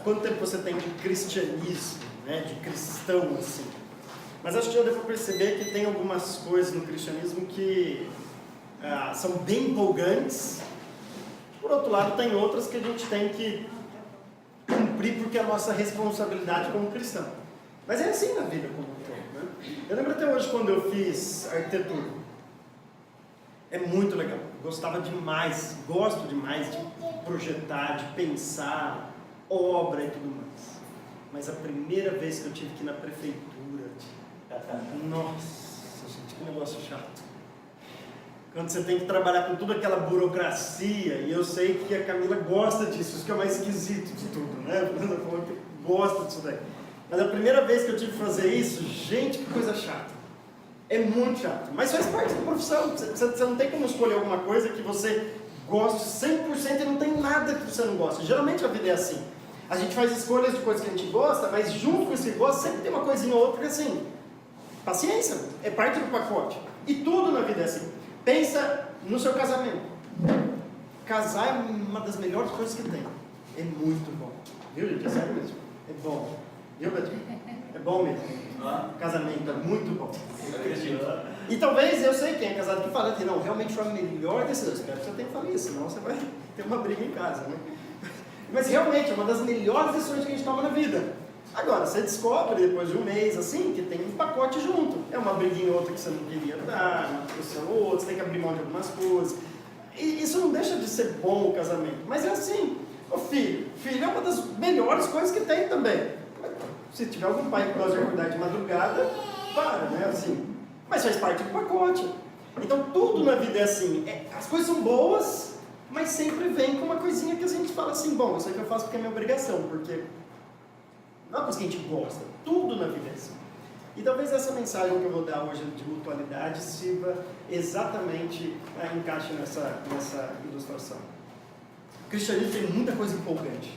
quanto tempo você tem de cristianismo, né, de cristão assim. Mas acho que já deu para perceber que tem algumas coisas no cristianismo que são bem empolgantes. Por outro lado, tem outras que a gente tem que cumprir porque é a nossa responsabilidade como cristão. Mas é assim na vida como um todo, né? Eu lembro até hoje quando eu fiz arquitetura. É muito legal. Gostava demais, gosto demais de projetar, de pensar, obra e tudo mais. Mas a primeira vez que eu tive que ir na prefeitura, nossa, gente, que negócio chato. Quando você tem que trabalhar com toda aquela burocracia, e eu sei que a Camila gosta disso, isso que é o mais esquisito de tudo, né? Ela falou que gosta disso daí. Mas a primeira vez que eu tive que fazer isso, gente, que coisa chata. É muito chato, mas faz parte da profissão. Você não tem como escolher alguma coisa que você goste 100% e não tem nada que você não gosta. Geralmente a vida é assim. A gente faz escolhas de coisas que a gente gosta, mas junto com esse gosto sempre tem uma coisinha ou outra que assim, paciência, é parte do pacote. E tudo na vida é assim. Pensa no seu casamento. Casar é uma das melhores coisas que tem. É muito bom. Viu, gente? É sério mesmo. É bom. Viu, Beto? É bom mesmo. Casamento é muito bom. E talvez, eu sei quem é casado que fala que não, realmente foi a melhor decisão. Espero que você tenha falado isso, senão você vai ter uma briga em casa, né? Mas realmente é uma das melhores decisões que a gente toma na vida. Agora, você descobre depois de um mês, assim, que tem um pacote junto. É uma briguinha ou outra que você não queria dar, uma discussão ou outra, você tem que abrir mão de algumas coisas. E isso não deixa de ser bom o casamento. Mas é assim, o filho é uma das melhores coisas que tem também. Se tiver algum pai que gosta de acordar de madrugada, para, né, assim. Mas faz parte do pacote. Então tudo na vida é assim. As coisas são boas, mas sempre vem com uma coisinha que a gente fala assim, bom, isso aqui eu faço porque é minha obrigação, porque não é uma coisa que a gente gosta. Tudo na vida é assim. E talvez essa mensagem que eu vou dar hoje de mutualidade sirva exatamente, encaixe nessa ilustração. O cristianismo tem muita coisa empolgante,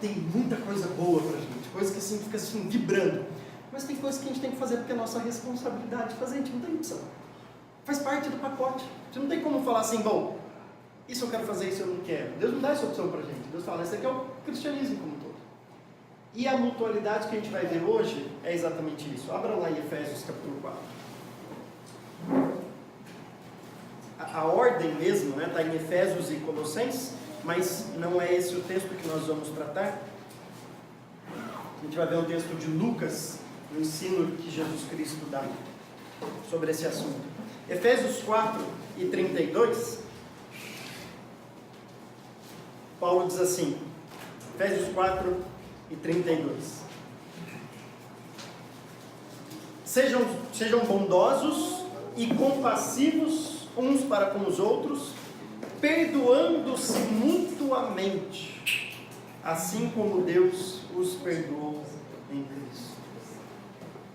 tem muita coisa boa pra gente, coisa que assim, fica assim, vibrando. Mas tem coisas que a gente tem que fazer porque é nossa responsabilidade de fazer, a gente não tem opção. Faz parte do pacote. Você não tem como falar assim, bom, isso eu quero fazer, isso eu não quero. Deus não dá essa opção pra gente. Deus fala, esse aqui é o cristianismo como um todo. E a mutualidade que a gente vai ver hoje é exatamente isso. Abra lá em Efésios capítulo 4. A ordem mesmo, né, está em Efésios e Colossenses, mas não é esse o texto que nós vamos tratar. A gente vai ver um texto de Lucas, o ensino que Jesus Cristo dá sobre esse assunto. Efésios 4 e 32, Paulo diz assim, Efésios 4 e 32. Sejam bondosos e compassivos uns para com os outros, perdoando-se mutuamente, assim como Deus os perdoou em Cristo.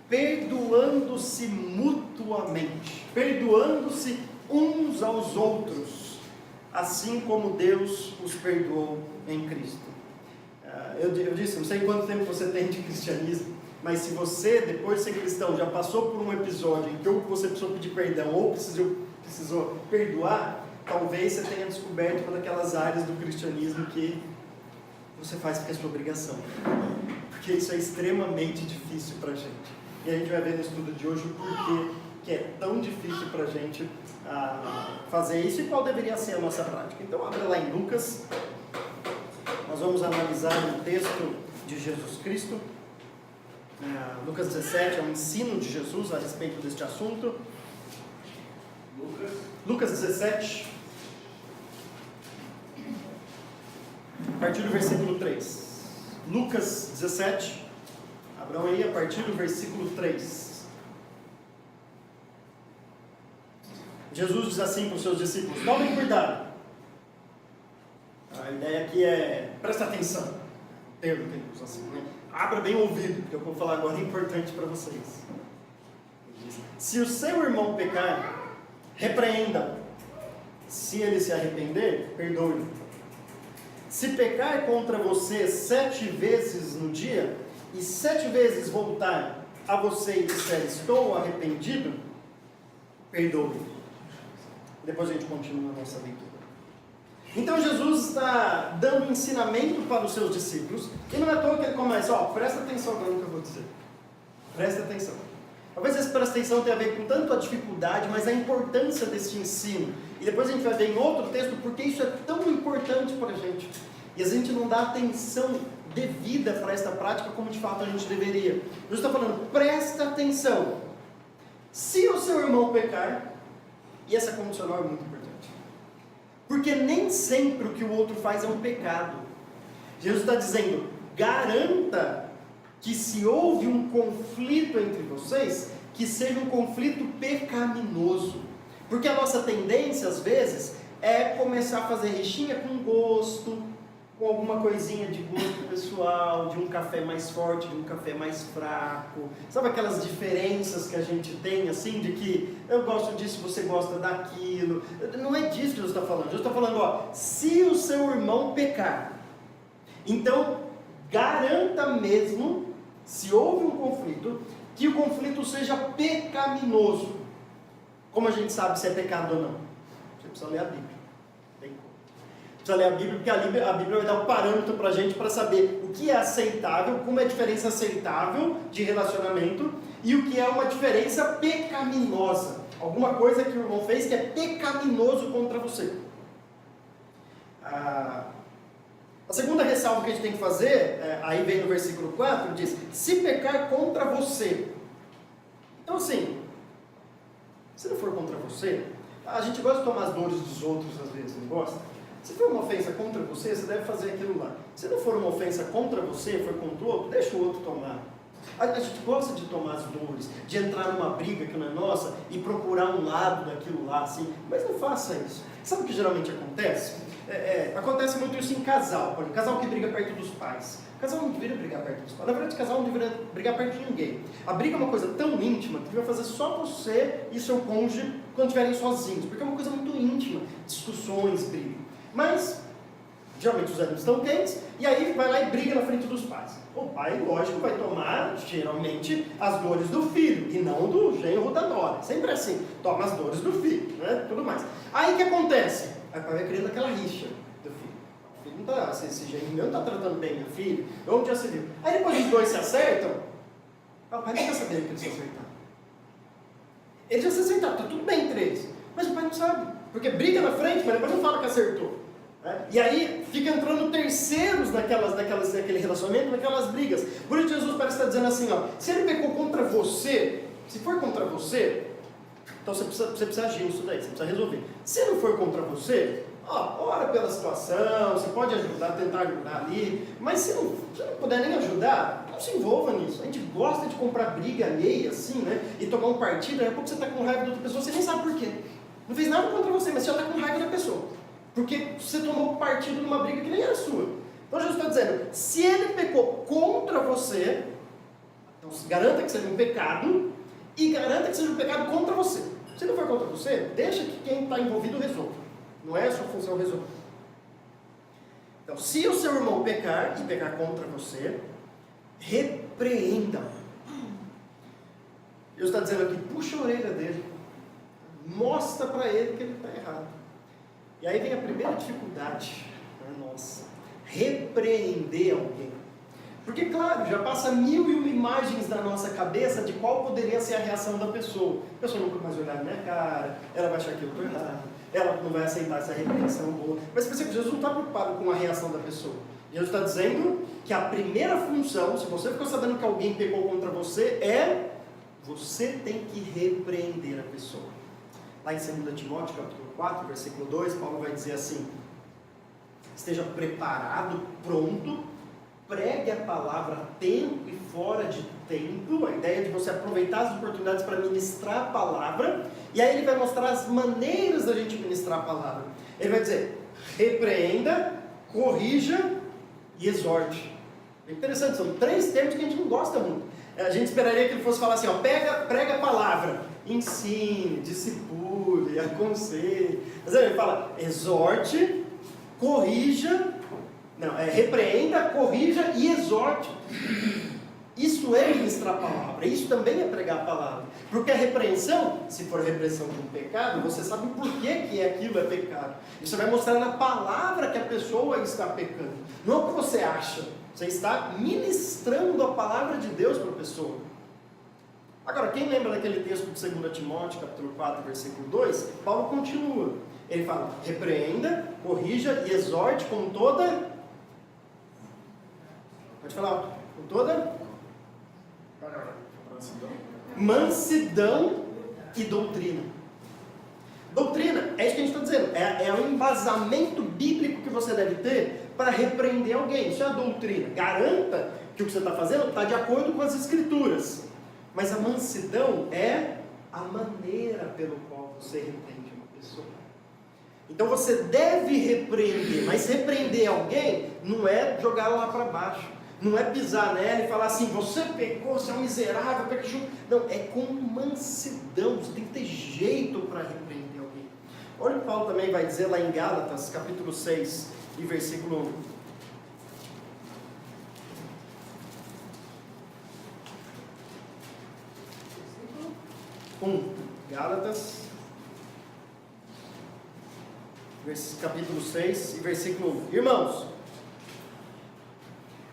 Perdoando-se mutuamente, perdoando-se uns aos outros, assim como Deus os perdoou em Cristo. Eu disse, não sei quanto tempo você tem de cristianismo, mas se você, depois de ser cristão, já passou por um episódio em que ou você precisou pedir perdão ou precisou perdoar, talvez você tenha descoberto uma daquelas áreas do cristianismo que você faz porque é sua obrigação. Porque isso é extremamente difícil para a gente. E a gente vai ver no estudo de hoje o porquê que é tão difícil para a gente fazer isso e qual deveria ser a nossa prática. Então, abre lá em Lucas. Nós vamos analisar um texto de Jesus Cristo. Lucas 17 é um ensino de Jesus a respeito deste assunto. Lucas 17, a partir do versículo 3. Lucas 17, abram aí a partir do versículo 3. Jesus diz assim para os seus discípulos: tomem cuidado. A ideia aqui é, presta atenção. O termo que ele usa assim, né? Abra bem o ouvido, porque o que eu vou falar agora é importante para vocês. Se o seu irmão pecar, repreenda-o. Se ele se arrepender, perdoe-o. Se pecar contra você 7 vezes no dia, e 7 vezes voltar a você e disser, estou arrependido, perdoe. Depois a gente continua a nossa leitura. Então Jesus está dando ensinamento para os seus discípulos, e não é à toa que ele começa, presta atenção agora no que eu vou dizer. Presta atenção. Talvez esse presta atenção tenha a ver com tanto a dificuldade, mas a importância desse ensino. E depois a gente vai ver em outro texto porque isso é tão importante para a gente. E a gente não dá atenção devida para esta prática como de fato a gente deveria. Jesus está falando, presta atenção. Se o seu irmão pecar, e essa condicional é muito importante. Porque nem sempre o que o outro faz é um pecado. Jesus está dizendo, garanta que se houve um conflito entre vocês, que seja um conflito pecaminoso. Porque a nossa tendência, às vezes, é começar a fazer rixinha com gosto, com alguma coisinha de gosto pessoal, de um café mais forte, de um café mais fraco. Sabe aquelas diferenças que a gente tem, assim, de que eu gosto disso, você gosta daquilo. Não é disso que Jesus está falando. Jesus está falando, se o seu irmão pecar, então garanta mesmo, se houve um conflito, que o conflito seja pecaminoso. Como a gente sabe se é pecado ou não? Você precisa ler a Bíblia. Precisa ler a Bíblia, porque a Bíblia vai dar um parâmetro para a gente para saber o que é aceitável, como é a diferença aceitável de relacionamento e o que é uma diferença pecaminosa. Alguma coisa que o irmão fez que é pecaminoso contra você. A segunda ressalva que a gente tem que fazer, aí vem no versículo 4, diz, se pecar contra você. Então assim, se não for contra você, a gente gosta de tomar as dores dos outros às vezes, não gosta? Se for uma ofensa contra você, você deve fazer aquilo lá. Se não for uma ofensa contra você, for contra o outro, deixa o outro tomar. A gente gosta de tomar as dores, de entrar numa briga que não é nossa e procurar um lado daquilo lá, assim, mas não faça isso. Sabe o que geralmente acontece? Acontece muito isso em casal, casal que briga perto dos pais. Casal não deveria brigar perto dos pais. Na verdade, casal não deveria brigar perto de ninguém. A briga é uma coisa tão íntima que vai fazer só você e seu cônjuge quando estiverem sozinhos, porque é uma coisa muito íntima, discussões, briga. Mas, geralmente os ânimos estão quentes, e aí vai lá e briga na frente dos pais. O pai, lógico, vai tomar, geralmente, as dores do filho, e não do genro da nora. Sempre assim, toma as dores do filho, né, tudo mais. Aí o que acontece? Aí o pai vai criando aquela rixa do filho. O filho não está, esse genro meu não está tratando bem minha filha, onde já se viu. Aí depois os dois se acertam, o pai não quer saber que eles se acertaram. Eles já se acertaram, está tudo bem entre eles, mas o pai não sabe. Porque briga na frente, mas depois não fala que acertou. Né? E aí fica entrando terceiros naquele relacionamento, naquelas brigas. Por isso Jesus parece estar dizendo assim, se ele pecou contra você, se for contra você, então você precisa agir nisso daí, você precisa resolver. Se não for contra você, ora pela situação, você pode ajudar, tentar ajudar ali, mas se não puder nem ajudar, não se envolva nisso. A gente gosta de comprar briga alheia, assim, né? E tomar um partido, daqui a pouco você está com raiva de outra pessoa, você nem sabe por quê. Não fez nada contra você, mas você já está com raiva da pessoa. Porque você tomou partido numa briga que nem era sua. Então Jesus está dizendo, se ele pecou contra você, então garanta que seja um pecado, e garanta que seja um pecado contra você. Se não for contra você, deixa que quem está envolvido resolva. Não é a sua função resolver. Então, se o seu irmão pecar, e pecar contra você, repreenda. Jesus está dizendo aqui, puxa a orelha dele. Mostra para ele que ele está errado. E aí vem a primeira dificuldade, nossa, repreender alguém. Porque, claro, já passa 1001 imagens na nossa cabeça de qual poderia ser a reação da pessoa. A pessoa nunca mais vai olhar na minha cara, ela vai achar que eu estou errado, ela não vai aceitar essa repreensão boa. Mas percebe que Jesus não está preocupado com a reação da pessoa. Jesus está dizendo que a primeira função, se você ficou sabendo que alguém pecou contra você, você tem que repreender a pessoa. Lá em 2 Timóteo, capítulo 4, versículo 2, Paulo vai dizer assim, esteja preparado, pronto, pregue a palavra a tempo e fora de tempo, a ideia de você aproveitar as oportunidades para ministrar a palavra, e aí ele vai mostrar as maneiras da gente ministrar a palavra. Ele vai dizer, repreenda, corrija e exorte. É interessante, são 3 termos que a gente não gosta muito. A gente esperaria que ele fosse falar assim, prega a palavra, ensine, discipule, aconselhe. Mas ele fala, exorte, corrija, repreenda, corrija e exorte. Isso Isso é ministrar a palavra, isso também é pregar a palavra. Porque a repreensão, se for a repreensão de um pecado, você sabe por que aquilo é pecado. E você vai mostrar na palavra que a pessoa está pecando. Não é o que você acha, você está ministrando a palavra de Deus para a pessoa. Agora, quem lembra daquele texto de 2 Timóteo, capítulo 4, versículo 2? Paulo continua. Ele fala, repreenda, corrija e exorte com toda... Pode falar, com toda... mansidão e doutrina. Doutrina, é isso que a gente está dizendo. É um embasamento bíblico que você deve ter para repreender alguém. Isso é a doutrina. Garanta que o que você está fazendo está de acordo com as escrituras. Mas a mansidão é a maneira pelo qual você repreende uma pessoa. Então você deve repreender, mas repreender alguém não é jogar lá para baixo, não é pisar nela e falar assim, você pecou, você é um miserável, pecou. Não, é com mansidão, você tem que ter jeito para repreender alguém. Olha o que Paulo também vai dizer lá em Gálatas, capítulo 6, e versículo 1. Gálatas, capítulo 6 e versículo 1. Irmãos,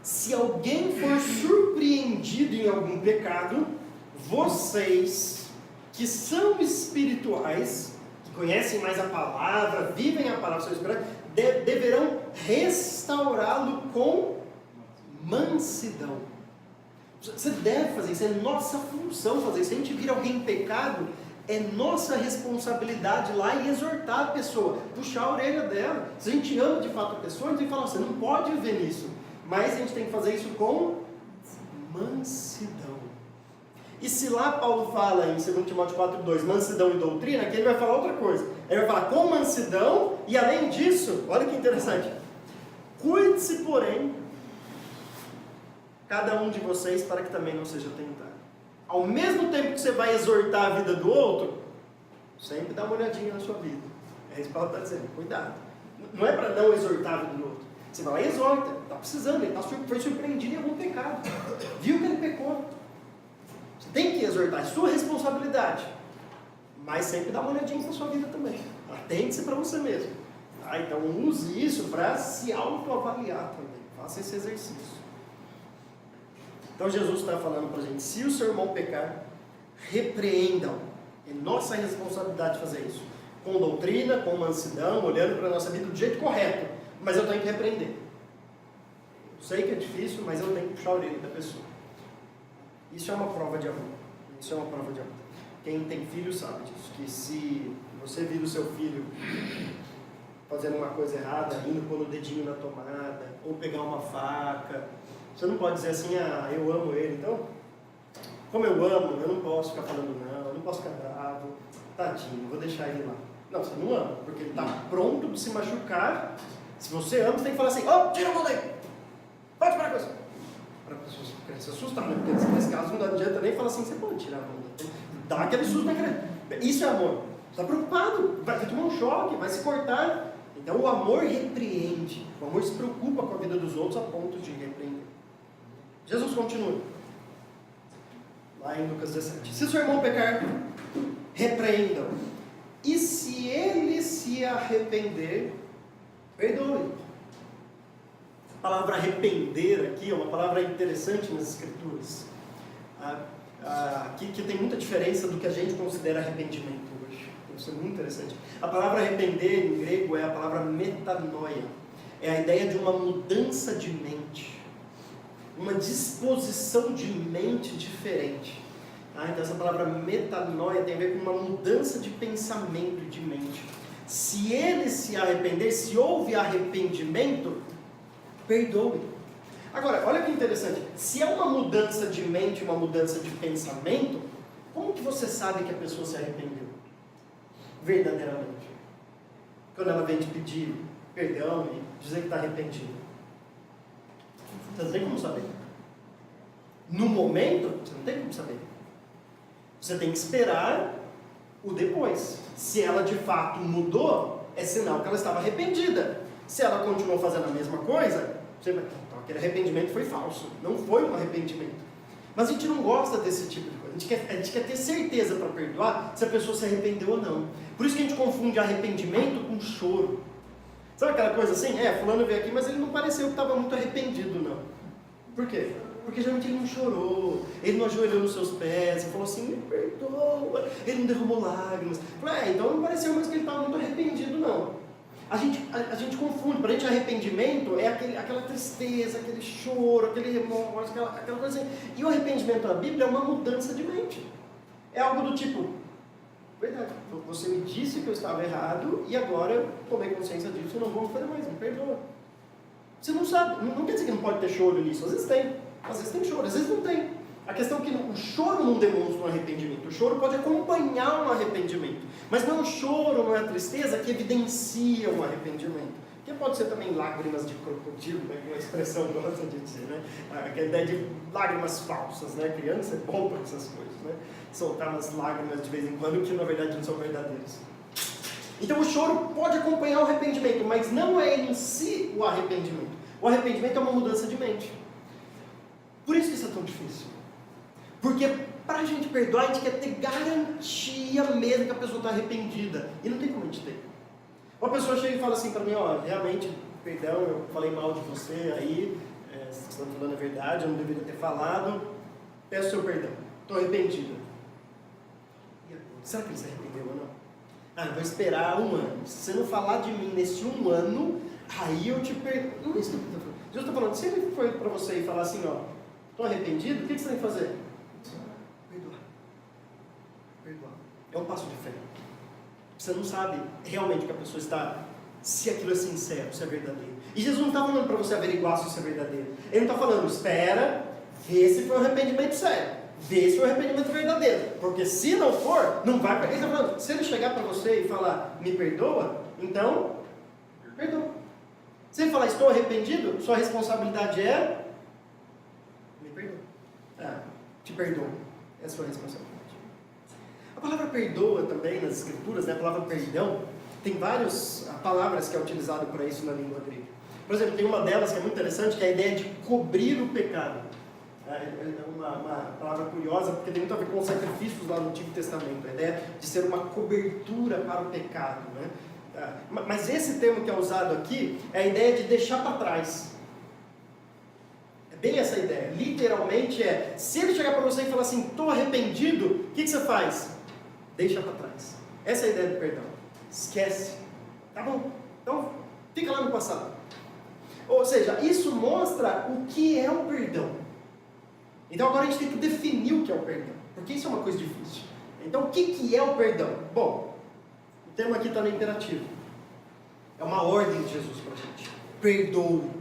se alguém for surpreendido em algum pecado, vocês que são espirituais, que conhecem mais a palavra, vivem a palavra, são espirituais, deverão restaurá-lo com mansidão. Você deve fazer isso, é nossa função fazer isso. Se a gente vir alguém em pecado, é nossa responsabilidade ir lá e exortar a pessoa, puxar a orelha dela. Se a gente ama de fato a pessoa, a gente tem que falar, você não pode viver nisso. Mas a gente tem que fazer isso com mansidão. E se lá Paulo fala em 2 Timóteo 4,2, mansidão e doutrina, aqui ele vai falar outra coisa. Ele vai falar com mansidão e além disso, olha que interessante, cuide-se porém, cada um de vocês, para que também não seja tentado. Ao mesmo tempo que você vai exortar a vida do outro, sempre dá uma olhadinha na sua vida. É isso que Paulo está dizendo, cuidado. Não é para não exortar a vida do outro. Você vai lá e exorta, está precisando, ele foi surpreendido em algum pecado. Viu que ele pecou. Você tem que exortar, é sua responsabilidade. Mas sempre dá uma olhadinha na sua vida também. Atente-se para você mesmo. Então use isso para se autoavaliar também. Faça esse exercício. Então Jesus está falando para a gente, se o seu irmão pecar, repreendam. É nossa responsabilidade fazer isso. Com doutrina, com mansidão, olhando para a nossa vida do jeito correto. Mas eu tenho que repreender. Eu sei que é difícil, mas eu tenho que puxar a orelha da pessoa. Isso é uma prova de amor. Isso é uma prova de amor. Quem tem filho sabe disso. Que se você vira o seu filho fazendo uma coisa errada, indo pôr o dedinho na tomada, ou pegar uma faca, você não pode dizer assim, eu amo ele, então, como eu amo, eu não posso ficar falando não, eu não posso ficar bravo, tadinho, vou deixar ele lá. Não, você não ama, porque ele está pronto para se machucar. Se você ama, você tem que falar assim, tira a mão daí, pode parar com isso. Para a pessoa se assustar, né? Porque nesse caso não adianta nem falar assim, você pode tirar a mão daí. Dá aquele susto na criança. Isso é amor. Você está preocupado, vai tomar um choque, vai se cortar. Então o amor repreende, o amor se preocupa com a vida dos outros a ponto de repreender. Jesus continua, lá em Lucas 17, se seu irmão pecar, repreendam, e se ele se arrepender, perdoe. A palavra arrepender aqui é uma palavra interessante nas escrituras, que tem muita diferença do que a gente considera arrependimento hoje. Isso é muito interessante. A palavra arrepender em grego é a palavra metanoia, é a ideia de uma mudança de mente, uma disposição de mente diferente. Então essa palavra metanoia tem a ver com uma mudança de pensamento e de mente. Se ele se arrepender, se houve arrependimento, perdoe. Agora, olha que interessante, se é uma mudança de mente, uma mudança de pensamento, como que você sabe que a pessoa se arrependeu? Verdadeiramente. Quando ela vem te pedir perdão e dizer que está arrependida. Você não tem como saber. No momento, você não tem como saber. Você tem que esperar o depois. Se ela de fato mudou, é sinal que ela estava arrependida. Se ela continuou fazendo a mesma coisa, você vai, então aquele arrependimento foi falso. Não foi um arrependimento. Mas a gente não gosta desse tipo de coisa. A gente quer ter certeza para perdoar se a pessoa se arrependeu ou não. Por isso que a gente confunde arrependimento com choro. Sabe aquela coisa assim? Fulano veio aqui, mas ele não pareceu que estava muito arrependido, não. Por quê? Porque geralmente ele não chorou, ele não ajoelhou nos seus pés, ele falou assim, me perdoa, ele não derramou lágrimas. Então não pareceu mais que ele estava muito arrependido, não. A gente confunde, para a gente arrependimento é aquela tristeza, aquele choro, aquele remorso, aquela coisa assim. E o arrependimento na Bíblia é uma mudança de mente. É algo do tipo, verdade, você me disse que eu estava errado e agora eu tomei consciência disso, eu não vou fazer mais, me perdoa. Você não sabe, não quer dizer que não pode ter choro nisso, às vezes tem choro, às vezes não tem. A questão é que o choro não demonstra um arrependimento, o choro pode acompanhar um arrependimento, mas não é o choro, não é a tristeza que evidencia um arrependimento. Que pode ser também lágrimas de crocodilo, né, que uma expressão gosta de dizer, né? Aquela ideia de lágrimas falsas, né? Criança é bom para essas coisas, né? Soltar umas lágrimas de vez em quando que na verdade não são verdadeiras. Então o choro pode acompanhar o arrependimento, mas não é em si o arrependimento. O arrependimento é uma mudança de mente. Por isso que isso é tão difícil. Porque para a gente perdoar, a gente quer ter garantia mesmo que a pessoa está arrependida. E não tem como a gente ter. Uma pessoa chega e fala assim para mim, realmente, perdão, eu falei mal de você aí, você está falando a verdade, eu não deveria ter falado, peço seu perdão, estou arrependida. E agora, será que ele se arrependeu ou não? Eu vou esperar 1 ano. Se você não falar de mim nesse 1 ano, aí eu te perdoo. Não é isso que eu estou falando. Jesus está falando, se ele foi para você e falar assim, estou arrependido, o que você tem que fazer? Perdoar. É um passo de fé. Você não sabe realmente que a pessoa está, se aquilo é sincero, se é verdadeiro. E Jesus não está falando para você averiguar se isso é verdadeiro. Ele não está falando, espera, vê se foi um arrependimento sério. Vê se foi um arrependimento verdadeiro. Porque se não for, não vai. Ele está falando, se ele chegar para você e falar, me perdoa, então, perdoa. Se ele falar, estou arrependido, sua responsabilidade é, me perdoa. Te perdoa. É a sua responsabilidade. A palavra perdoa também nas escrituras, né? A palavra perdão, tem várias palavras que é utilizado para isso na língua grega. Por exemplo, tem uma delas que é muito interessante, que é a ideia de cobrir o pecado. É uma palavra curiosa, porque tem muito a ver com os sacrifícios lá no Antigo Testamento, a ideia de ser uma cobertura para o pecado, né? Mas esse termo que é usado aqui é a ideia de deixar para trás. É bem essa ideia. Literalmente se ele chegar para você e falar assim, estou arrependido, o que você faz? Deixa para trás. Essa é a ideia do perdão. Esquece. Tá bom. Então, fica lá no passado. Ou seja, isso mostra o que é o perdão. Então agora a gente tem que definir o que é o perdão. Porque isso é uma coisa difícil. Então o que é o perdão? Bom, o termo aqui está no imperativo. É uma ordem de Jesus para a gente. Perdoe.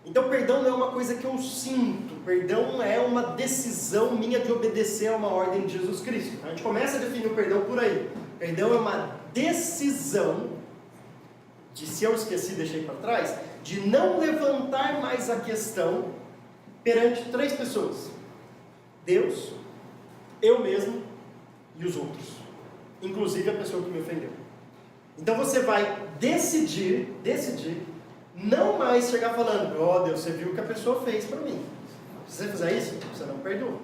Então perdão não é uma coisa que eu sinto. Perdão é uma decisão minha de obedecer a uma ordem de Jesus Cristo. A gente começa a definir o perdão por aí. Perdão é uma decisão de, se eu esqueci, deixei para trás, de não levantar mais a questão perante 3 pessoas. Deus, eu mesmo e os outros. Inclusive a pessoa que me ofendeu. Então você vai decidir não mais chegar falando, Deus, você viu o que a pessoa fez para mim. Se você fizer isso, você não perdoa.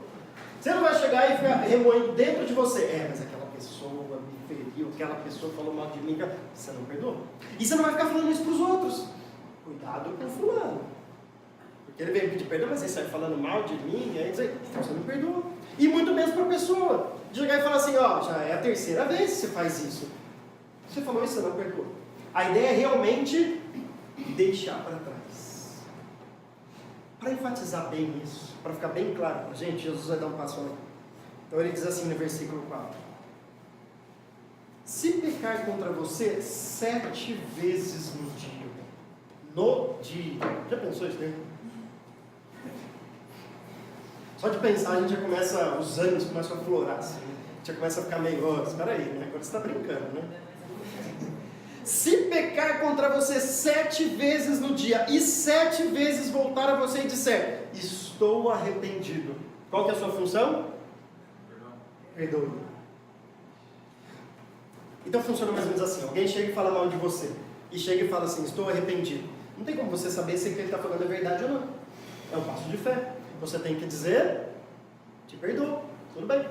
Você não vai chegar e ficar remoendo dentro de você, mas aquela pessoa me feriu, aquela pessoa falou mal de mim, você não perdoa. E você não vai ficar falando isso para os outros. Cuidado com o fulano. Porque ele veio pedir perdão, mas ele sai falando mal de mim, aí dizer, então você não perdoa. E muito menos para a pessoa. Chegar e falar assim, já é a 3ª vez que você faz isso. Você falou isso, você não perdoa. A ideia é realmente deixar para trás. Para enfatizar bem isso, para ficar bem claro para a gente, Jesus vai dar um passo além. Então ele diz assim no versículo 4. Se pecar contra você 7 vezes no dia. No dia. Já pensou isso, né? Só de pensar a gente já começa, os ânimos começam a florar assim. A gente já começa a ficar meio, espera aí, né? Agora você está brincando, né? Se pecar contra você 7 vezes no dia e 7 vezes voltar a você e disser, estou arrependido. Qual que é a sua função? Perdoe. Então funciona mais ou menos assim. Alguém chega e fala mal de você. E chega e fala assim, estou arrependido. Não tem como você saber se o que ele está falando é verdade ou não. É um passo de fé. Você tem que dizer, te perdoo, tudo bem.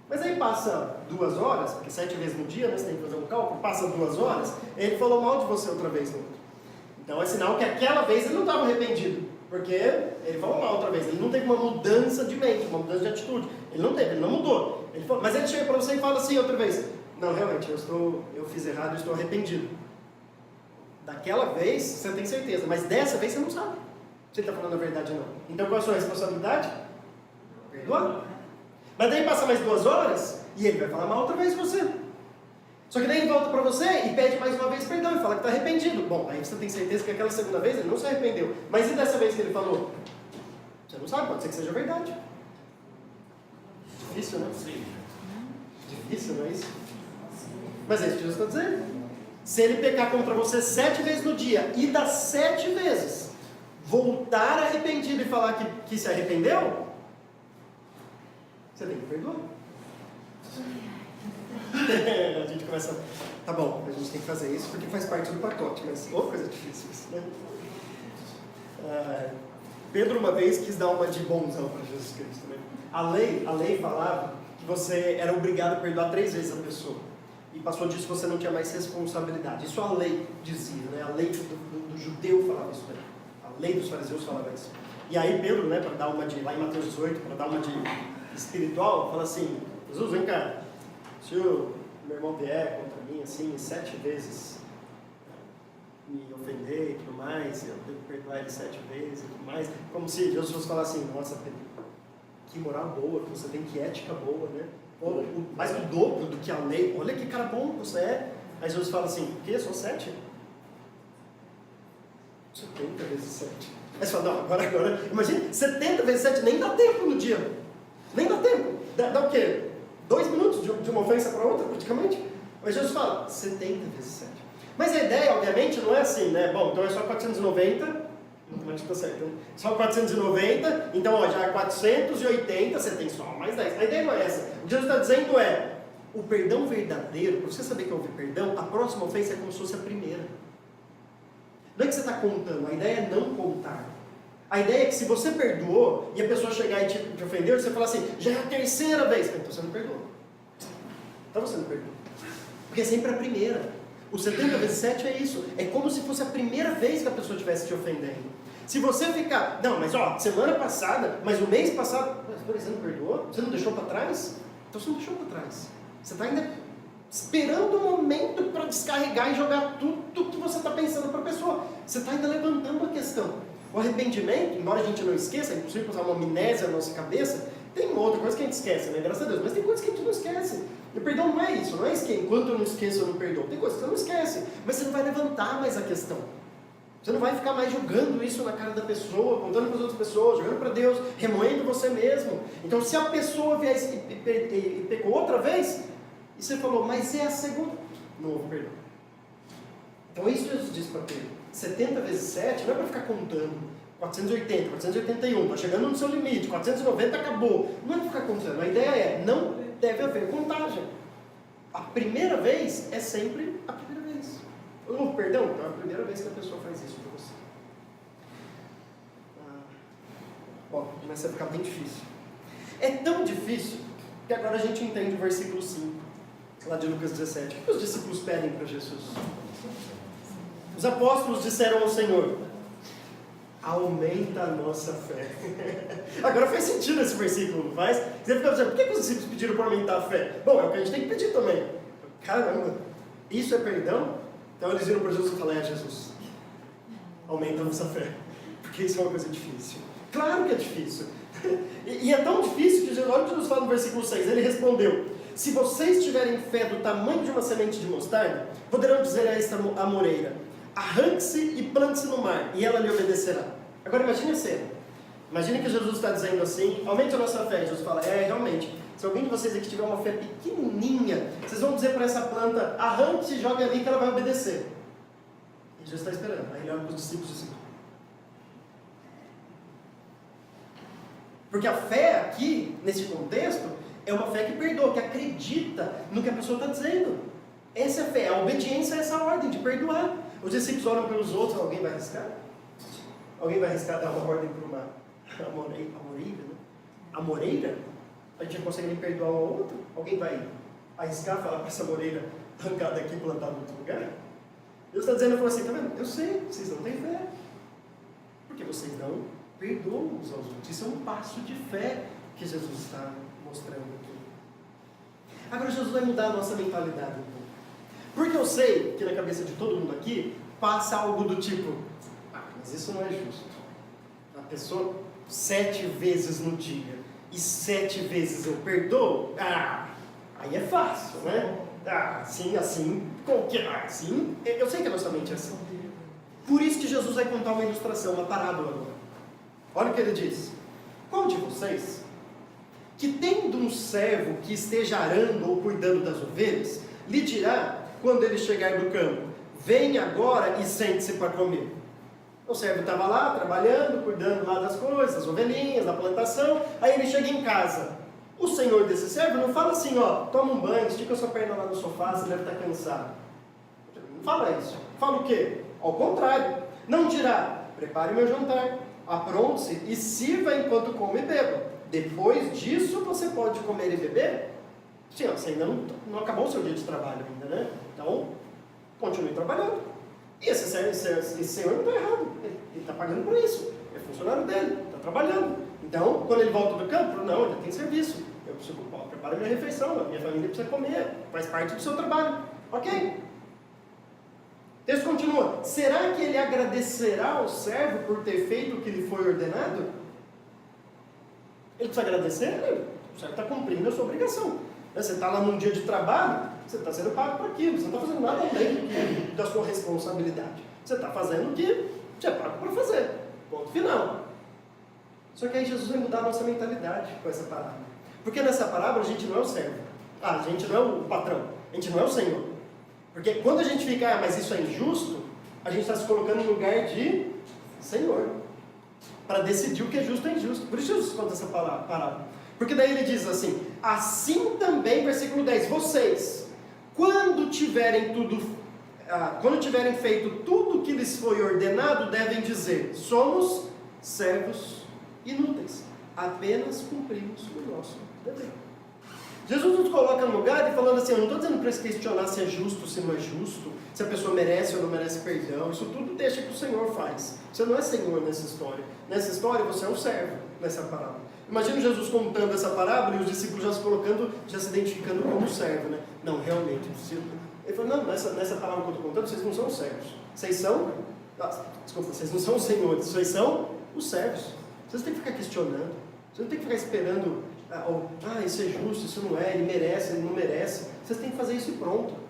Mas aí passa 2 horas, porque 7 vezes no dia, né, você tem que fazer um cálculo, passa 2 horas, ele falou mal de você outra vez. Então é sinal que aquela vez ele não estava arrependido, porque ele falou mal outra vez, ele não teve uma mudança de mente, uma mudança de atitude, ele não teve, ele não mudou. Ele falou, mas ele chega para você e fala assim outra vez, não, realmente, eu fiz errado, eu estou arrependido. Daquela vez você tem certeza, mas dessa vez você não sabe se ele está falando a verdade ou não. Então qual é a sua responsabilidade? Perdoar. Mas daí passa mais 2 horas e ele vai falar mal outra vez com você. Só que daí ele volta para você e pede mais uma vez perdão e fala que está arrependido. Bom, aí você tem certeza que aquela segunda vez ele não se arrependeu. Mas e dessa vez que ele falou? Você não sabe, pode ser que seja verdade. Difícil, né? Sim. Difícil, não é isso? Mas é isso que Jesus está dizendo. Se ele pecar contra você 7 vezes no dia e das 7 vezes voltar arrependido e falar que se arrependeu, você tem que perdoar. A gente começa, tá bom, a gente tem que fazer isso porque faz parte do pacote, mas coisa difícil isso, né? Pedro uma vez quis dar uma de bonzão para Jesus Cristo, né? A lei falava que você era obrigado a perdoar 3 vezes a pessoa. E passou disso você não tinha mais responsabilidade. Isso a lei dizia, né? A lei do judeu falava isso, né? A lei dos fariseus falava isso. E aí Pedro, né, para dar uma de, lá em Mateus 18, para dar uma de espiritual, fala assim, Jesus, vem cá, se o meu irmão vier contra mim, assim, 7 vezes me ofender e tudo mais, eu tenho que perdoar ele 7 vezes e tudo mais, como se Jesus fosse falar assim, nossa, Pedro, que moral boa, você tem, que ética boa, né? Mais do dobro do que a lei, olha que cara bom você é. Aí Jesus fala assim, o quê? São 7? 70 vezes 7. Aí você fala, não, agora, imagina, 70 vezes 7 nem dá tempo no dia. Nem dá tempo. Dá o quê? 2 minutos de uma ofensa para outra, praticamente. Mas Jesus fala, 70 vezes 7. Mas a ideia, obviamente, não é assim, né? Bom, então é só 490, mas está certo, né? Só 490, então ó, já é 480, você tem só mais 10. A ideia não é essa. O que Jesus está dizendo é, o perdão verdadeiro, para você saber que houve perdão, a próxima ofensa é como se fosse a primeira. Não é que você está contando, a ideia é não contar. A ideia é que se você perdoou e a pessoa chegar e te ofendeu, você fala assim, já é a 3ª vez. Então você não perdoou. Então você não perdoou. Porque é sempre a primeira. O 70 vezes 7 é isso. É como se fosse a primeira vez que a pessoa estivesse te ofendendo. Se você ficar, não, mas ó, semana passada, mas o mês passado, mas você não perdoou? Você não deixou para trás? Então você não deixou para trás. Você está ainda esperando o momento para descarregar e jogar tudo que você está pensando para a pessoa. Você está ainda levantando a questão. O arrependimento, embora a gente não esqueça, é impossível passar uma amnésia na nossa cabeça, tem uma outra coisa que a gente esquece, né? Graças a Deus, mas tem coisas que a gente não esquece. E o perdão não é isso, não é isso que enquanto eu não esqueço eu não perdoo. Tem coisas que você não esquece, mas você não vai levantar mais a questão. Você não vai ficar mais julgando isso na cara da pessoa, contando para as outras pessoas, jogando para Deus, remoendo você mesmo. Então se a pessoa vier e pecou outra vez, e você falou, mas é a segunda, não houve perdão. Então isso Jesus diz para Pedro, 70 vezes 7 não é para ficar contando, 480, 481, está chegando no seu limite, 490 acabou. Não é para ficar contando, a ideia é, não deve haver contagem. A primeira vez é sempre a primeira vez. Houve perdão? Então é a primeira vez que a pessoa faz isso para você. Bom, começa a ficar bem difícil. É tão difícil que agora a gente entende o versículo 5, lá de Lucas 17. O que os discípulos pedem para Jesus? Os apóstolos disseram ao Senhor, aumenta a nossa fé. Agora faz sentido esse versículo, não faz? Você fica dizendo, por que os discípulos pediram para aumentar a fé? Bom, é o que a gente tem que pedir também. Caramba, isso é perdão? Então eles viram para Jesus e falaram, Jesus, aumenta a nossa fé. Porque isso é uma coisa difícil. Claro que é difícil. E é tão difícil que Jesus, olha o que Jesus fala no versículo 6, ele respondeu, se vocês tiverem fé do tamanho de uma semente de mostarda, poderão dizer a esta amoreira, arranque-se e plante-se no mar, e ela lhe obedecerá. Agora imagine a cena. Imagine que Jesus está dizendo assim, aumente a nossa fé. Jesus fala, realmente, se alguém de vocês aqui tiver uma fé pequenininha, vocês vão dizer para essa planta, arranque-se e jogue ali que ela vai obedecer. E Jesus está esperando. Aí ele olha para os discípulos e diz, porque a fé aqui, nesse contexto, é uma fé que perdoa, que acredita no que a pessoa está dizendo. Essa é a fé, a obediência a essa ordem de perdoar. Os discípulos olham pelos outros, alguém vai arriscar? Alguém vai arriscar dar uma ordem para uma amoreira, né? moreira, a gente não consegue nem perdoar um ao outro. Alguém vai arriscar falar para essa moreira arrancada aqui e plantada em outro lugar? Deus está dizendo, assim, tá vendo? Eu sei, vocês não têm fé. Porque vocês não perdoam uns aos outros. Isso é um passo de fé que Jesus está mostrando aqui. Agora Jesus vai mudar a nossa mentalidade um pouco. Porque eu sei que na cabeça de todo mundo aqui passa algo do tipo, mas isso não é justo. A pessoa 7 vezes no dia e 7 vezes eu perdoo? Aí é fácil, né? Assim, assim. Eu sei que a nossa mente é assim. Por isso que Jesus vai contar uma ilustração, uma parábola agora. Olha o que ele diz. Qual de vocês, que tendo um servo que esteja arando ou cuidando das ovelhas, lhe dirá, quando ele chegar do campo, venha agora e sente-se para comer? O servo estava lá, trabalhando, cuidando lá das coisas, das ovelhinhas, da plantação, aí ele chega em casa. O senhor desse servo não fala assim, toma um banho, estica a sua perna lá no sofá, você deve estar cansado. Não fala isso. Fala o quê? Ao contrário. Não dirá, prepare meu jantar, apronte-se e sirva enquanto come e beba. Depois disso você pode comer e beber? Sim, você ainda não acabou o seu dia de trabalho ainda, né? Então, continue trabalhando. E esse senhor não está errado. Ele está pagando por isso. É funcionário dele, está trabalhando. Então, quando ele volta do campo, não, ele tem serviço. Eu preciso preparar minha refeição, a minha família precisa comer, faz parte do seu trabalho. Ok? O texto continua. Será que ele agradecerá ao servo por ter feito o que lhe foi ordenado? Ele precisa agradecer? O servo está cumprindo a sua obrigação. Você está lá num dia de trabalho, você está sendo pago por aquilo, você não está fazendo nada além da sua responsabilidade. Você está fazendo o que você é pago para fazer. Ponto final. Só que aí Jesus vai mudar a nossa mentalidade com essa parábola. Porque nessa parábola a gente não é o servo. A gente não é o patrão. A gente não é o Senhor. Porque quando a gente fica, mas isso é injusto, a gente está se colocando no lugar de Senhor. Para decidir o que é justo e injusto. Por isso Jesus conta essa parábola. Porque daí ele diz assim, assim também, versículo 10, vocês, quando tiverem feito tudo que lhes foi ordenado, devem dizer, somos servos inúteis, apenas cumprimos o nosso dever. Jesus nos coloca no lugar e falando assim, eu não estou dizendo para questionar se é justo, se não é justo, se a pessoa merece ou não merece perdão, isso tudo deixa que o Senhor faz. Você não é Senhor nessa história. Nessa história você é um servo, nessa parábola. Imagina Jesus contando essa parábola e os discípulos já se colocando, já se identificando como servo, né? Não, realmente, ele falou, não, nessa parábola que eu estou contando, vocês não são servos. Vocês são, vocês não são os senhores, vocês são os servos. Vocês têm que ficar questionando, vocês não têm que ficar esperando, isso é justo, isso não é, ele merece, ele não merece. Vocês têm que fazer isso e pronto.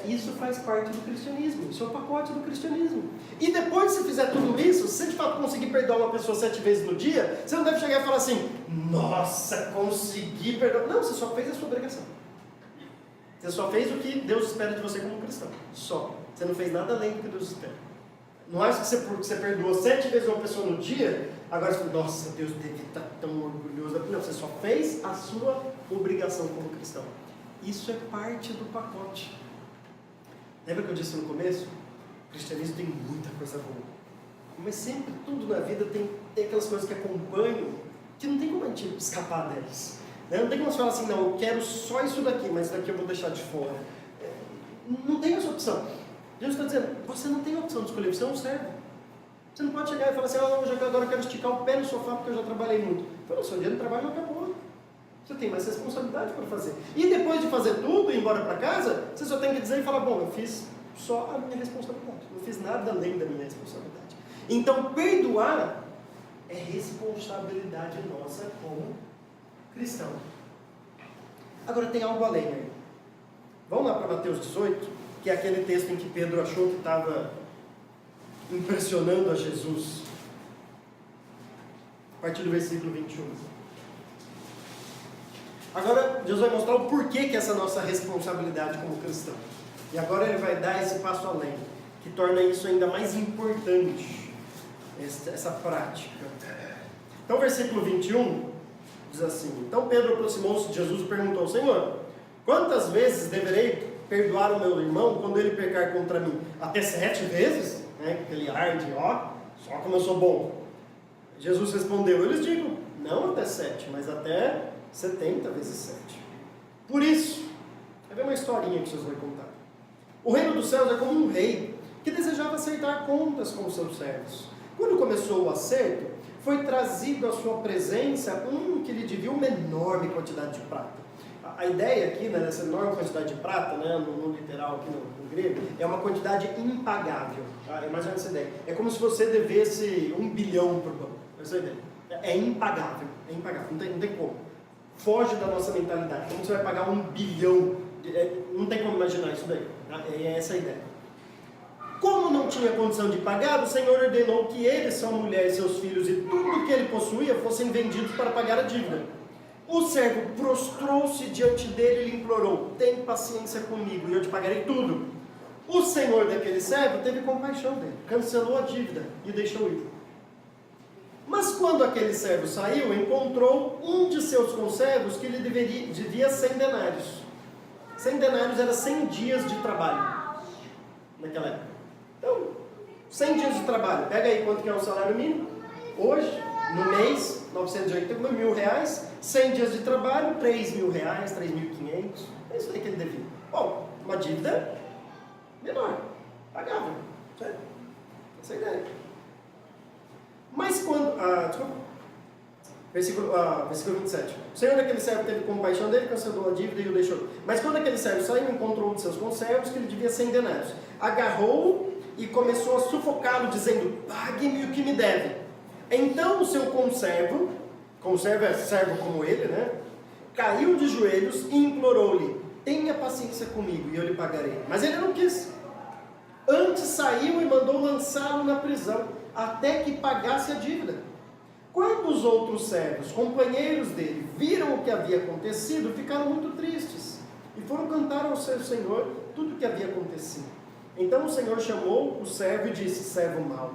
Isso faz parte do cristianismo, isso é o pacote do cristianismo. E depois que você fizer tudo isso, se você de fato conseguir perdoar uma pessoa 7 vezes no dia, você não deve chegar e falar assim, nossa, consegui perdoar. Não, você só fez a sua obrigação. Você só fez o que Deus espera de você como cristão. Só. Você não fez nada além do que Deus espera. Não acha que você perdoou 7 vezes uma pessoa no dia, agora você fala, nossa, Deus deve estar tão orgulhoso. Não, você só fez a sua obrigação como cristão. Isso é parte do pacote. Lembra que eu disse no começo? O cristianismo tem muita coisa boa. Mas sempre, tudo na vida tem aquelas coisas que acompanham, que não tem como a gente escapar delas. Não tem como você falar assim, não, eu quero só isso daqui, mas isso daqui eu vou deixar de fora. Não tem essa opção. Jesus está dizendo, você não tem a opção de escolher, você é um servo. Você não pode chegar e falar assim, agora eu quero esticar o pé no sofá porque eu já trabalhei muito. Então, o seu dia de trabalho não acabou. Você tem mais responsabilidade para fazer. E depois de fazer tudo e ir embora para casa, você só tem que dizer e falar, bom, eu fiz só a minha responsabilidade. Não fiz nada além da minha responsabilidade. Então, perdoar é responsabilidade nossa como cristão. Agora tem algo além aí. Vamos lá para Mateus 18, que é aquele texto em que Pedro achou que estava impressionando a Jesus. A partir do versículo 21. Agora, Jesus vai mostrar o porquê que essa nossa responsabilidade como cristão. E agora ele vai dar esse passo além, que torna isso ainda mais importante, essa prática. Então, versículo 21 diz assim, então Pedro aproximou-se de Jesus e perguntou, Senhor, quantas vezes deverei perdoar o meu irmão quando ele pecar contra mim? Até 7 vezes? Aquele ar de, só como eu sou bom. Jesus respondeu, eu lhes digo, Não até 7, mas até 70 vezes 7. Por isso, vai ver uma historinha que Jesus vai contar. O reino dos céus é como um rei que desejava acertar contas com os seus servos. Quando começou o acerto, foi trazido à sua presença um que lhe devia uma enorme quantidade de prata. A ideia aqui, né, dessa enorme quantidade de prata, né, no literal aqui no grego, é uma quantidade impagável. Tá? É mais ou menos essa ideia. É como se você devesse 1 bilhão para o banco. Essa é a ideia. É impagável. É impagável. Não tem como. Foge da nossa mentalidade. Como você vai pagar 1 bilhão? Não tem como imaginar isso daí. Tá? É essa a ideia. Como não tinha condição de pagar, o Senhor ordenou que ele, sua mulher e seus filhos e tudo que ele possuía fossem vendidos para pagar a dívida. O servo prostrou-se diante dele e lhe implorou: tem paciência comigo e eu te pagarei tudo. O senhor daquele servo teve compaixão dele, cancelou a dívida e o deixou ir. Mas quando aquele servo saiu, encontrou um de seus conservos que lhe devia 100 denários. 100 denários era 100 dias de trabalho naquela época. Então, 100 dias de trabalho. Pega aí quanto que é o salário mínimo. Hoje, no mês, 980 mil reais. 100 dias de trabalho, 3 mil reais, 3.500. É isso aí que ele devia. Bom, uma dívida menor, pagável. Certo? Essa é a ideia. Mas quando... Versículo 27. O senhor daquele servo teve compaixão dele, cancelou a dívida e o deixou. Mas quando aquele servo saiu, encontrou um de seus conservos que lhe devia 100 denários. Agarrou-o e começou a sufocá-lo, dizendo: pague-me o que me deve. Então o seu conservo é servo como ele, né? Caiu de joelhos e implorou-lhe: tenha paciência comigo e eu lhe pagarei. Mas ele não quis. Antes saiu e mandou lançá-lo na prisão, até que pagasse a dívida. Quando os outros servos, companheiros dele, viram o que havia acontecido, ficaram muito tristes e foram cantar ao seu senhor tudo o que havia acontecido. Então o senhor chamou o servo e disse: servo mau,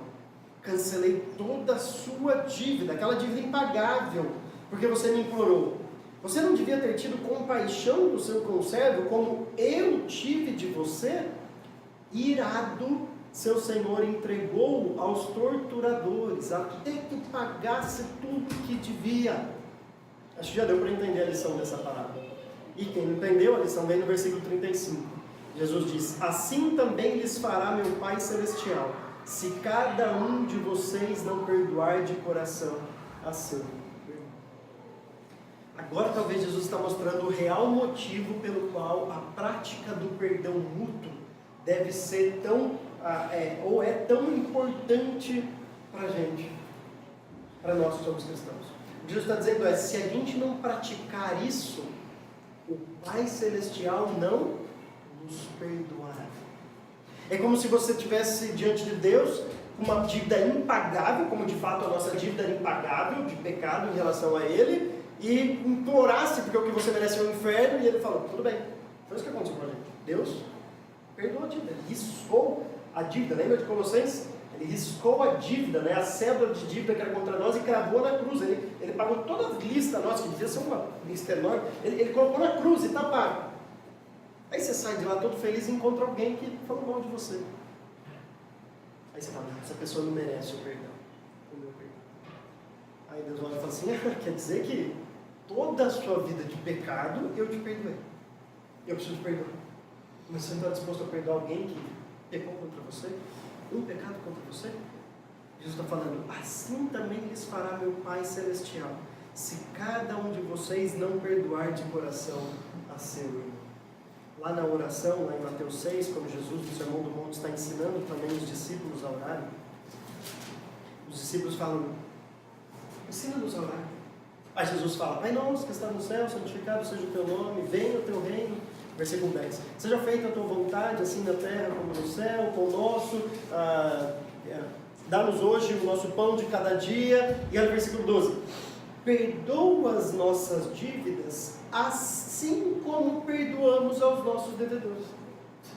cancelei toda a sua dívida, aquela dívida impagável, porque você me implorou. Você não devia ter tido compaixão do seu conservo, como eu tive de você? Irado, seu senhor entregou-o aos torturadores, até que pagasse tudo que devia. Acho que já deu para entender a lição dessa palavra. E quem não entendeu, a lição vem no versículo 35. Jesus diz: assim também lhes fará meu Pai Celestial, se cada um de vocês não perdoar de coração a seu irmão. Agora talvez Jesus está mostrando o real motivo pelo qual a prática do perdão mútuo deve ser tão, ou é tão importante para a gente, para nós que somos cristãos. O que Jesus está dizendo é: se a gente não praticar isso, o Pai Celestial não nos perdoará. É como se você estivesse diante de Deus com uma dívida impagável, como de fato a nossa dívida era impagável, de pecado em relação a Ele, e implorasse, porque o que você merece é o inferno, e Ele falou: tudo bem. Foi isso que aconteceu com a gente. Deus perdoou a dívida, Ele riscou a dívida. Lembra de Colossenses? Ele riscou a dívida, né? A cédula de dívida que era contra nós, e cravou na cruz. Ele pagou toda a lista nossa, que devia ser uma lista enorme, ele colocou na cruz e está pago. Aí você sai de lá todo feliz e encontra alguém que falou mal de você. Aí você fala: essa pessoa não merece o perdão, o meu perdão. Aí Deus olha e fala assim: quer dizer que toda a sua vida de pecado eu te perdoei. Eu preciso te perdoar. Mas você não está disposto a perdoar alguém que pecou contra você? Um pecado contra você? Jesus está falando: assim também lhes fará meu Pai Celestial, se cada um de vocês não perdoar de coração a seu irmão. Lá na oração, lá em Mateus 6, quando Jesus, no Sermão do Monte, está ensinando também os discípulos a orarem, os discípulos falam: ensina-nos a orar. Aí Jesus fala: Pai nosso que está no céu, santificado seja o teu nome, venha o teu reino. Versículo 10. Seja feita a tua vontade, assim na terra como no céu. Pão nosso, dá-nos hoje o nosso pão de cada dia. E aí no versículo 12. Perdoa as nossas dívidas, assim como perdoamos aos nossos devedores.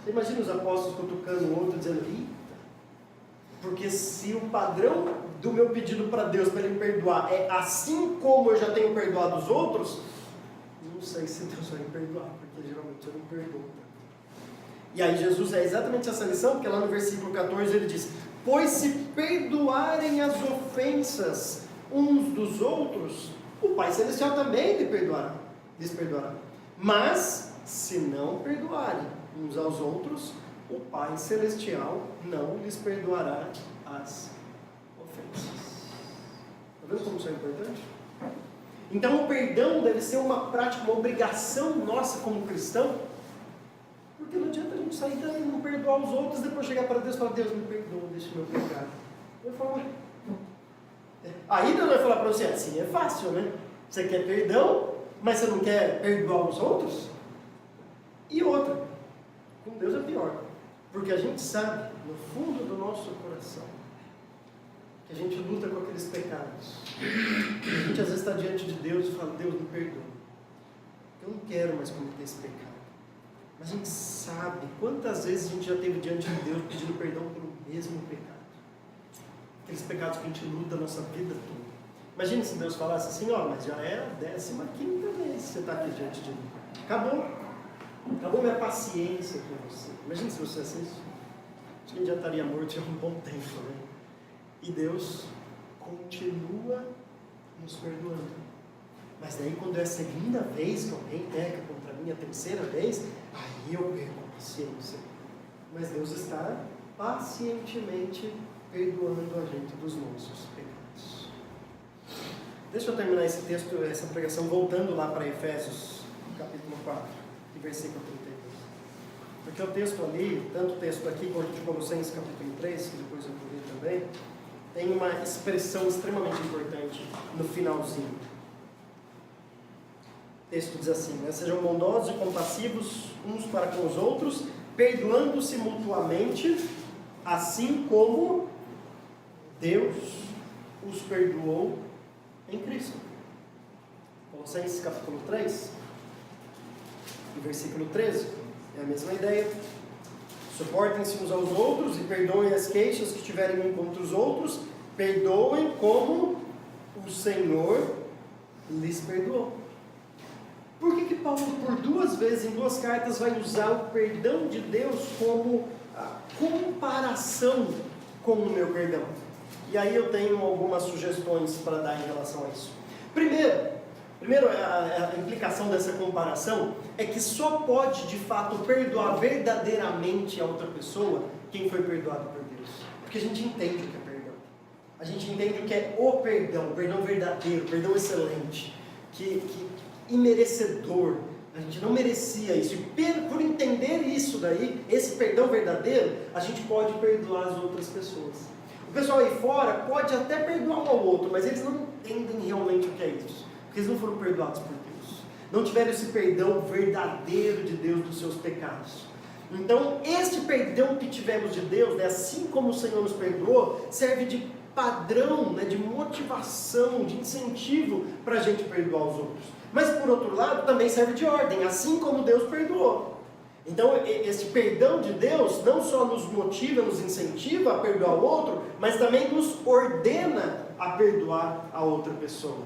Você imagina os apóstolos cutucando o outro, dizendo: eita, porque se o padrão do meu pedido para Deus, para Ele me perdoar, é assim como eu já tenho perdoado os outros, não sei se Deus vai me perdoar, porque geralmente eu não perdoo. E aí Jesus é exatamente essa lição, porque lá no versículo 14 ele diz: pois se perdoarem as ofensas uns dos outros, o Pai Celestial também lhes perdoará. Mas, se não perdoarem uns aos outros, o Pai Celestial não lhes perdoará as ofensas. Está vendo como isso é importante? Então o perdão deve ser uma prática, uma obrigação nossa como cristão, porque não adianta a gente sair dando, não perdoar os outros, depois chegar para Deus e falar: Deus, me perdoa, deixa o meu pecado. Eu falo, aí Deus vai falar para você: assim é fácil, né? Você quer perdão, mas você não quer perdoar os outros? E outra, com Deus é pior, porque a gente sabe, no fundo do nosso coração, que a gente luta com aqueles pecados. A gente às vezes está diante de Deus e fala: Deus, me perdoa, eu não quero mais cometer esse pecado. Mas a gente sabe quantas vezes a gente já esteve diante de Deus pedindo perdão pelo mesmo pecado. Aqueles pecados que a gente luta a nossa vida toda. Imagina se Deus falasse assim: ó, mas já é a 15ª vez que você está aqui diante de mim. Acabou minha paciência com você. Imagina se você assim, acho que a gente já estaria morto já há um bom tempo, né? E Deus continua nos perdoando. Mas daí quando é a segunda vez que alguém peca contra mim, a terceira vez, aí eu perco a paciência. Mas Deus está pacientemente perdoando a gente dos nossos pecados. Deixa eu terminar esse texto, essa pregação, voltando lá para Efésios, capítulo 4, versículo 32. Porque o texto ali, tanto o texto aqui quanto de Colossenses capítulo 3, que depois eu vou ler também, tem uma expressão extremamente importante no finalzinho. O texto diz assim, né? Sejam bondosos e compassivos uns para com os outros, perdoando-se mutuamente, assim como Deus os perdoou em Cristo. Colossenses capítulo 3, versículo 13, é a mesma ideia. Suportem-se uns aos outros e perdoem as queixas que tiverem uns contra os outros, perdoem como o Senhor lhes perdoou. Por que Paulo, por 2 vezes, em 2 cartas, vai usar o perdão de Deus como a comparação com o meu perdão? E aí eu tenho algumas sugestões para dar em relação a isso. Primeiro, a implicação dessa comparação é que só pode, de fato, perdoar verdadeiramente a outra pessoa quem foi perdoado por Deus. Porque a gente entende o que é perdão. A gente entende o que é o perdão verdadeiro, perdão excelente, que imerecedor. A gente não merecia isso. E por entender isso daí, esse perdão verdadeiro, a gente pode perdoar as outras pessoas. O pessoal aí fora pode até perdoar um ao outro, mas eles não entendem realmente o que é isso. Porque eles não foram perdoados por Deus. Não tiveram esse perdão verdadeiro de Deus dos seus pecados. Então, este perdão que tivemos de Deus, né, assim como o Senhor nos perdoou, serve de padrão, né, de motivação, de incentivo para a gente perdoar os outros. Mas, por outro lado, também serve de ordem, assim como Deus perdoou. Então, esse perdão de Deus não só nos motiva, nos incentiva a perdoar o outro, mas também nos ordena a perdoar a outra pessoa.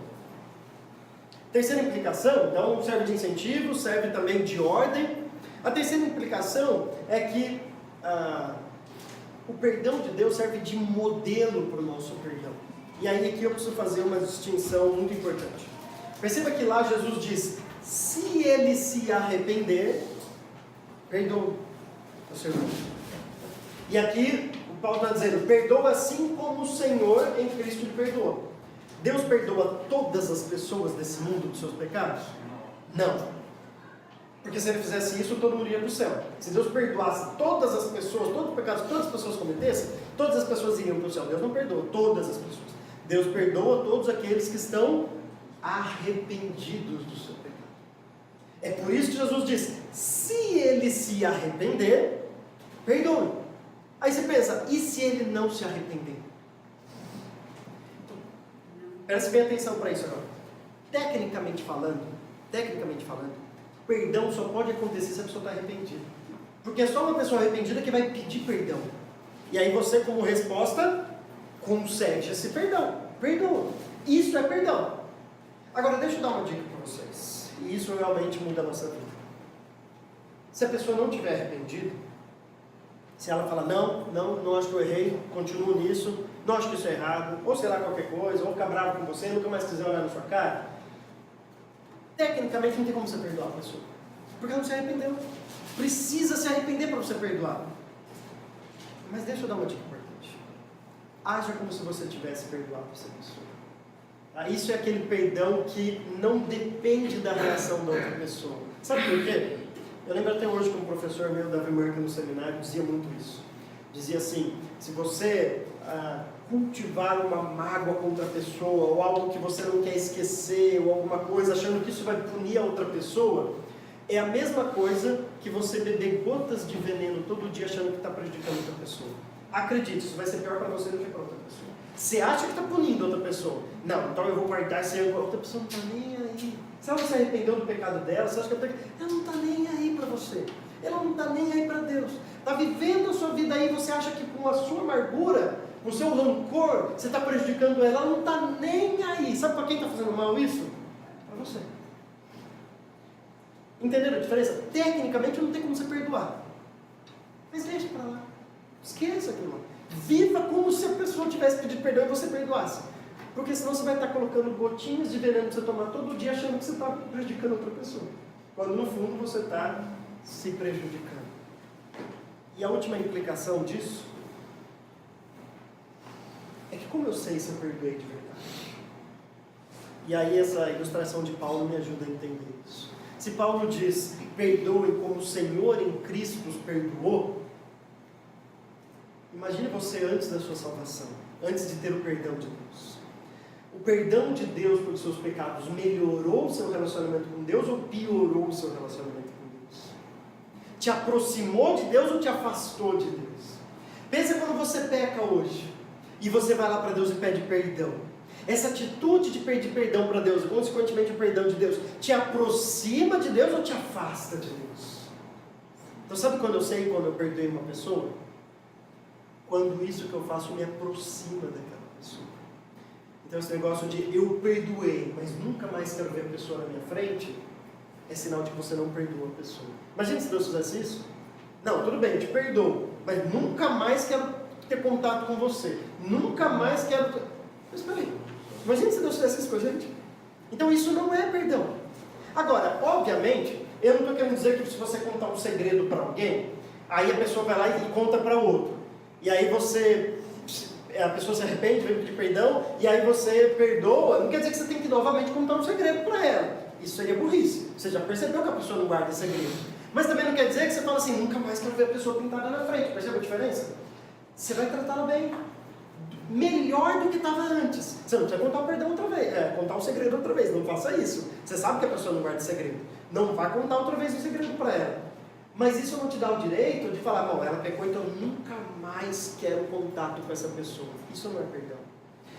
Terceira implicação, então, serve de incentivo, serve também de ordem. A terceira implicação é que o perdão de Deus serve de modelo para o nosso perdão. E aí aqui eu preciso fazer uma distinção muito importante. Perceba que lá Jesus diz: se ele se arrepender, perdoa o seu irmão. E aqui o Paulo está dizendo: perdoa assim como o Senhor em Cristo lhe perdoou. Deus perdoa todas as pessoas desse mundo dos seus pecados? Não. Porque se ele fizesse isso, todo mundo ia para o céu. Se Deus perdoasse todas as pessoas, todos os pecados que todas as pessoas cometessem, todas as pessoas iriam para o céu. Deus não perdoa todas as pessoas. Deus perdoa todos aqueles que estão arrependidos do seu pecado. É por isso que Jesus diz: se ele se arrepender, perdoe. Aí você pensa: e se ele não se arrepender? Preste bem atenção para isso agora. Tecnicamente falando, perdão só pode acontecer se a pessoa está arrependida. Porque é só uma pessoa arrependida que vai pedir perdão. E aí você, como resposta, concede esse perdão. Perdoa. Isso é perdão. Agora, deixa eu dar uma dica para vocês. E isso realmente muda a nossa vida. Se a pessoa não estiver arrependida, se ela fala: não acho que eu errei, continuo nisso, não acho que isso é errado, ou sei lá qualquer coisa, ou ficar bravo com você, nunca mais quiser olhar na sua cara, Tecnicamente não tem como você perdoar a pessoa, porque ela não se arrependeu. Precisa se arrepender para você perdoar. Mas deixa eu dar uma dica importante. Haja como se você tivesse perdoado essa pessoa. Isso é aquele perdão que não depende da reação da outra pessoa. Sabe por quê? Eu lembro até hoje que um professor meu, Davi Merkel, no seminário, dizia muito isso. Dizia assim, se você cultivar uma mágoa contra a pessoa, ou algo que você não quer esquecer, ou alguma coisa, achando que isso vai punir a outra pessoa, é a mesma coisa que você beber gotas de veneno todo dia achando que está prejudicando outra pessoa. Acredite, isso vai ser pior para você do que para outra pessoa. Você acha que está punindo outra pessoa. Não, então eu vou guardar isso aí, a outra pessoa não está nem aí. Se ela se arrependeu do pecado dela, você acha que ela não está nem aí para você. Ela não está nem aí para Deus. Está vivendo a sua vida aí, você acha que com a sua amargura, com o seu rancor, você está prejudicando ela. Ela não está nem aí. Sabe para quem está fazendo mal isso? Para você. Entenderam a diferença? Tecnicamente não tem como você perdoar. Mas deixa para lá. Esqueça aquilo lá. Viva como se a pessoa tivesse pedido perdão e você perdoasse. Porque senão você vai estar colocando gotinhas de veneno para você tomar todo dia achando que você está prejudicando outra pessoa. Quando no fundo você está se prejudicando. E a última implicação disso é que como eu sei se eu perdoei de verdade? E aí essa ilustração de Paulo me ajuda a entender isso. Se Paulo diz, perdoem como o Senhor em Cristo os perdoou, imagine você antes da sua salvação, antes de ter o perdão de Deus. O perdão de Deus pelos seus pecados melhorou o seu relacionamento com Deus ou piorou o seu relacionamento com Deus? Te aproximou de Deus ou te afastou de Deus? Pensa quando você peca hoje e você vai lá para Deus e pede perdão. Essa atitude de pedir perdão para Deus, consequentemente o perdão de Deus, te aproxima de Deus ou te afasta de Deus? Então sabe quando eu sei quando eu perdoei uma pessoa? Quando isso que eu faço me aproxima daquela pessoa. Então esse negócio de eu perdoei, mas nunca mais quero ver a pessoa na minha frente, é sinal de que você não perdoa a pessoa. Imagina se Deus fizesse isso. Não, tudo bem, eu te perdoo, mas nunca mais quero ter contato com você. Nunca mais quero... Mas peraí, imagina se Deus fizesse isso com a gente. Então isso não é perdão. Agora, obviamente, eu não estou querendo dizer que se você contar um segredo para alguém, aí a pessoa vai lá e conta para outro. E aí a pessoa se arrepende, vem pedir perdão, e aí você perdoa. Não quer dizer que você tem que novamente contar um segredo para ela. Isso seria burrice. Você já percebeu que a pessoa não guarda segredo. Mas também não quer dizer que você fala assim, nunca mais quero ver a pessoa pintada na frente. Percebe a diferença? Você vai tratá-la bem. Melhor do que estava antes. Você não precisa contar o perdão outra vez, contar o segredo outra vez. Não faça isso. Você sabe que a pessoa não guarda segredo. Não vai contar outra vez o segredo para ela. Mas isso não te dá o direito de falar, não, ela pecou, então eu nunca mais quero contato com essa pessoa. Isso não é perdão.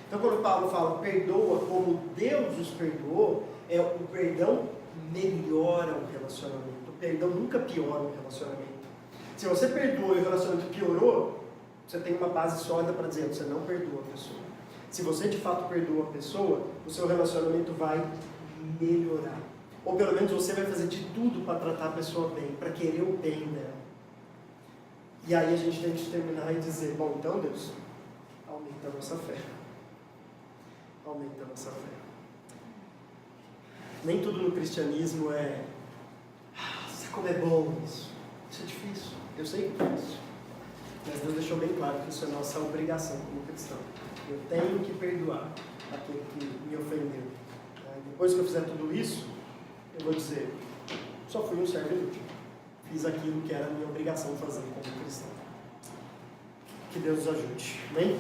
Então quando Paulo fala, perdoa como Deus os perdoou, o perdão melhora o relacionamento. O perdão nunca piora o relacionamento. Se você perdoa e o relacionamento piorou, você tem uma base sólida para dizer, você não perdoa a pessoa. Se você de fato perdoa a pessoa, o seu relacionamento vai melhorar. Ou pelo menos você vai fazer de tudo para tratar a pessoa bem, para querer o bem dela. E aí a gente tem que terminar e dizer, bom, então Deus, aumenta a nossa fé. Aumenta a nossa fé. Nem tudo no cristianismo é, sabe como é bom isso? Isso é difícil, eu sei que é difícil. Mas Deus deixou bem claro que isso é nossa obrigação como cristão. Eu tenho que perdoar aquele que me ofendeu. Depois que eu fizer tudo isso, eu vou dizer, só fui um servo inútil. Fiz aquilo que era a minha obrigação fazer como cristão. Que Deus nos ajude. Amém?